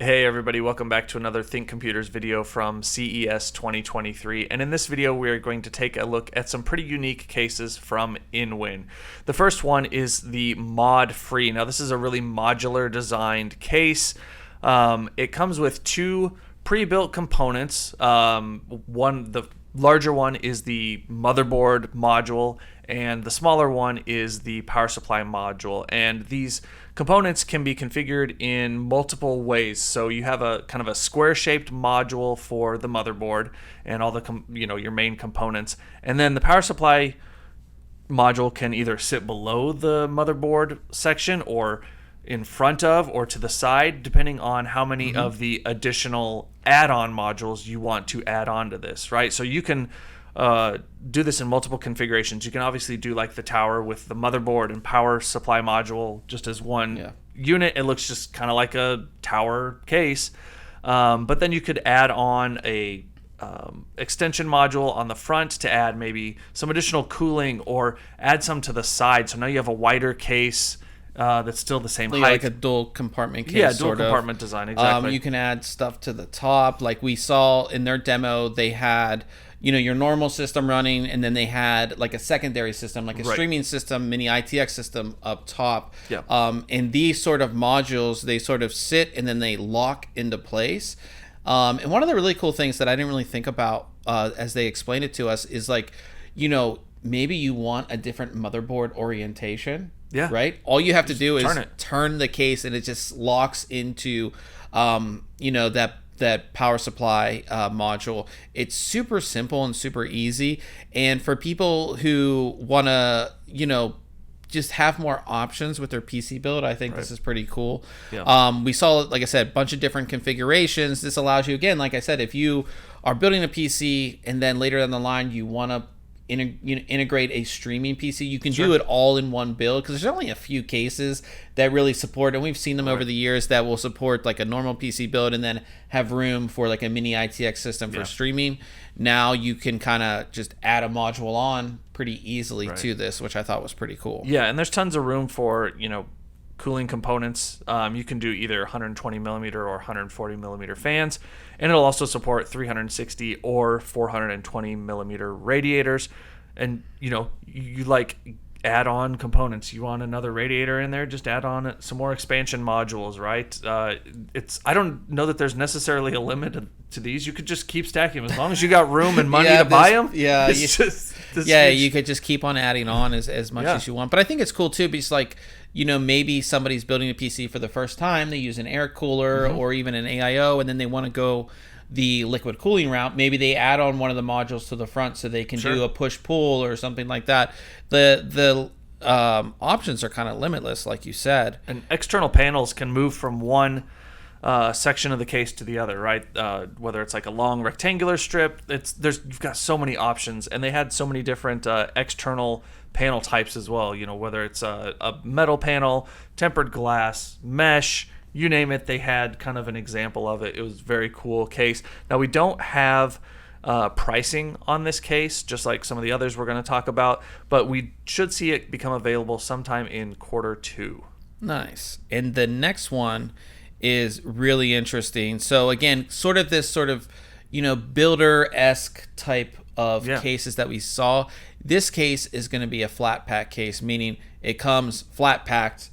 Hey everybody, welcome back to another ThinkComputers video from CES 2023, and in this video we are going to take a look at some pretty unique cases from inwin. The first one is the mod-free. Now this is a really modular designed case. It comes with two pre-built components. The larger one is the motherboard module, and the smaller one is the power supply module, and these components can be configured in multiple ways. So you have a kind of a square-shaped module for the motherboard and all the your main components, and then the power supply module can either sit below the motherboard section or in front of or to the side, depending on how many of the additional add-on modules you want to add on to this, right? So you can do this in multiple configurations. You can obviously do like the tower with the motherboard and power supply module just as one unit. It looks just kind of like a tower case. But then you could add on a extension module on the front to add maybe some additional cooling, or add some to the side. So now you have a wider case that's still the same height. Like a dual compartment case. Yeah, dual compartment design, exactly. You can add stuff to the top. Like we saw in their demo, they had your normal system running, and then they had like a secondary system, like a streaming system, mini ITX system up top. Yeah. And these sort of modules, they sort of sit and then they lock into place. And one of the really cool things that I didn't really think about as they explained it to us is like, maybe you want a different motherboard orientation. Yeah. Right? All you have to do is turn the case, and it just locks into that power supply module. It's super simple and super easy. And for people who want to, just have more options with their PC build, I think this is pretty cool. Yeah. We saw, like I said, a bunch of different configurations. This allows you, again, like I said, if you are building a PC and then later down the line you want to integrate a streaming PC, you can do it all in one build, because there's only a few cases that really support, and we've seen them over the years, that will support like a normal PC build and then have room for like a mini ITX system for streaming. Now you can kind of just add a module on pretty easily to this, which I thought was pretty cool. Yeah, and there's tons of room for cooling components. You can do either 120 millimeter or 140 millimeter fans, and it'll also support 360 or 420 millimeter radiators. And you like add on components. You want another radiator in there, just add on some more expansion modules, right? I don't know that there's necessarily a limit to these. You could just keep stacking them as long as you got room and money to buy them. Yeah, you could just keep on adding on as much as you want. But I think it's cool too, because like, maybe somebody's building a PC for the first time. They use an air cooler or even an AIO, and then they want to go the liquid cooling route. Maybe they add on one of the modules to the front so they can do a push-pull or something like that. The options are kind of limitless, like you said. And external panels can move from one section of the case to the other, right? Whether it's like a long rectangular strip, you've got so many options, and they had so many different external panel types as well. Whether it's a metal panel, tempered glass, mesh, you name it, they had kind of an example of it. It was a very cool case. Now we don't have pricing on this case, just like some of the others we're going to talk about, but we should see it become available sometime in Q2. Nice. And the next one is really interesting. So again, this builder-esque type of cases that we saw. This case is going to be a flat pack case, meaning it comes flat packed,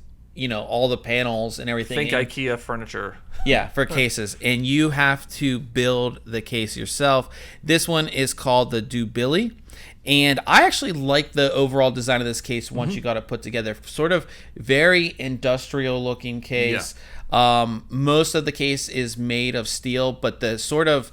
all the panels and everything. Think IKEA furniture. Yeah, for cases. And you have to build the case yourself. This one is called the Dubilly. And I actually like the overall design of this case once you got it put together. Sort of very industrial looking case. Yeah. Most of the case is made of steel, but the sort of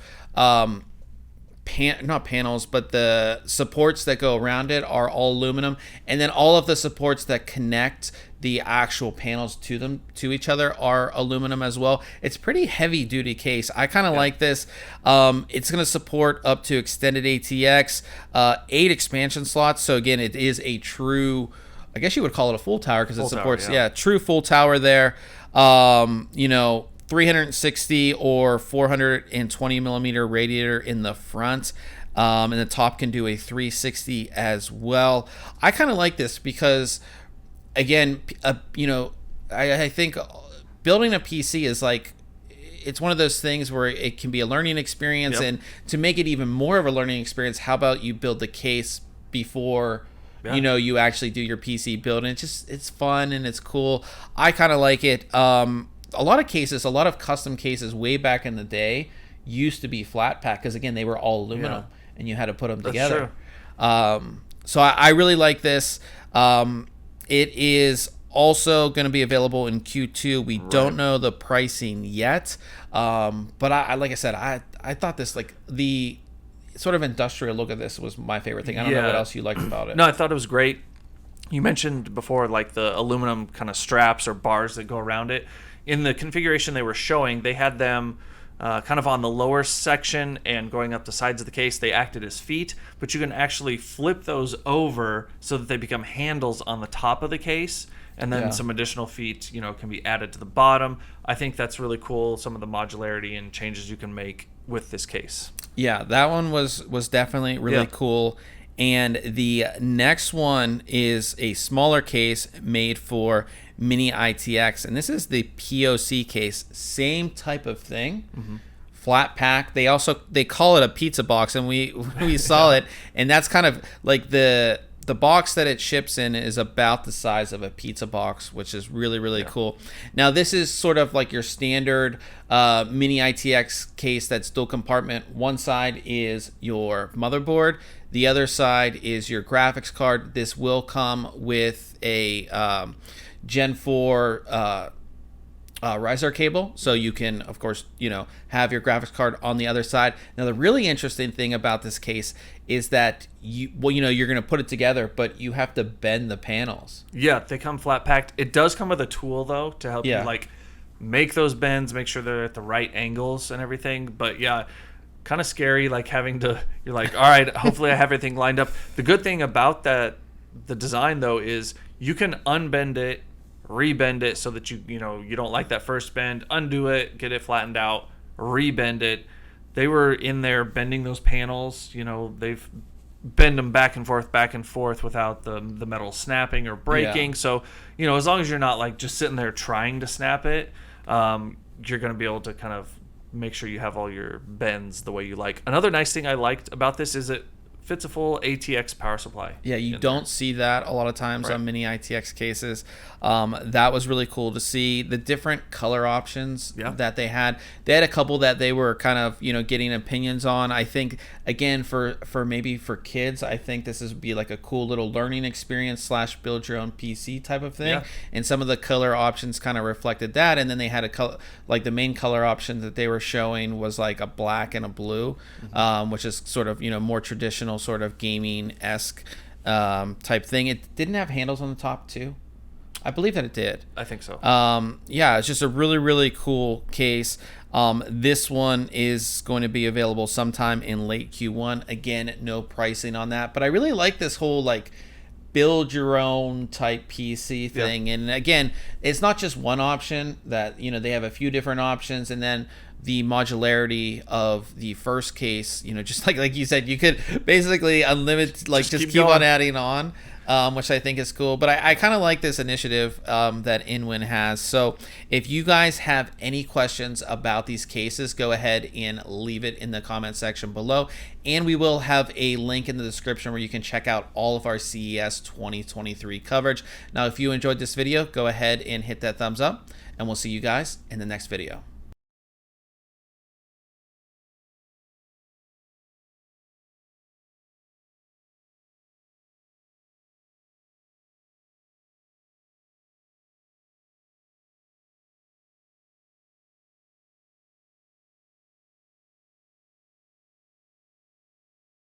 not panels, but the supports that go around it are all aluminum, and then all of the supports that connect the actual panels to each other are aluminum as well. It's pretty heavy duty case. I kind of like this. It's going to support up to extended ATX, 8 expansion slots. So again, it is a true, I guess you would call it a full tower, because it supports true full tower there. 360 or 420 millimeter radiator in the front. And the top can do a 360 as well. I kind of like this because, again, I think building a PC is like, it's one of those things where it can be a learning experience. Yep. And to make it even more of a learning experience, how about you build the case before you actually do your PC build? And it's fun and it's cool. I kind of like it. A lot of custom cases way back in the day used to be flat pack, because again, they were all aluminum and you had to put them together. So I really like this. It is also going to be available in Q2. We don't know the pricing yet, but I like I said, I thought this, like, the sort of industrial look of this was my favorite thing. I don't know what else you liked about it. No, I thought it was great. You mentioned before, like, the aluminum kind of straps or bars that go around it. In the configuration they were showing, they had them kind of on the lower section and going up the sides of the case. They acted as feet, but you can actually flip those over so that they become handles on the top of the case, and then some additional feet, can be added to the bottom. I think that's really cool, some of the modularity and changes you can make with this case. Yeah, that one was definitely really cool. And the next one is a smaller case made for Mini ITX, and this is the POC case. Same type of thing. Flat pack. They call it a pizza box, and we saw it, and that's kind of like the box that it ships in is about the size of a pizza box, which is really, really cool. Now, this is sort of like your standard Mini ITX case that's dual compartment. One side is your motherboard. The other side is your graphics card. This will come with a Gen 4 riser cable, so you can, of course, have your graphics card on the other side. Now, the really interesting thing about this case is that you're going to put it together, but you have to bend the panels. Yeah, they come flat packed. It does come with a tool though to help you make those bends, make sure they're at the right angles and everything. But yeah, kind of scary, like having to. You're like, all right, hopefully I have everything lined up. The good thing about the design though, is you can unbend it, rebend it so that you don't like that first bend, undo it, get it flattened out, rebend it. They were in there bending those panels. They've bend them back and forth without the metal snapping or breaking. So as long as you're not like just sitting there trying to snap it, you're going to be able to kind of make sure you have all your bends the way you like. Another nice thing I liked about this is it fits a full ATX power supply. Yeah, you don't see that a lot of times on Mini ITX cases. That was really cool to see the different color options that they had. They had a couple that they were kind of getting opinions on. I think again for maybe for kids, I think this would be like a cool little learning experience / build your own PC type of thing. And some of the color options kind of reflected that. And then they had a color, like the main color option that they were showing was like a black and a blue, which is sort of more traditional sort of gaming-esque type thing. It didn't have handles on the top too. I believe that it did. I think so. Yeah, it's just a really, really cool case. This one is going to be available sometime in late Q1. Again, no pricing on that. But I really like this whole like build your own type PC thing. And again, it's not just one option that, they have a few different options. And then the modularity of the first case, just like you said, you could basically unlimited, like just keep on adding on, which I think is cool. But I kind of like this initiative that inwin has. So if you guys have any questions about these cases, go ahead and leave it in the comment section below. And we will have a link in the description where you can check out all of our CES 2023 coverage. Now, if you enjoyed this video, go ahead and hit that thumbs up, and we'll see you guys in the next video.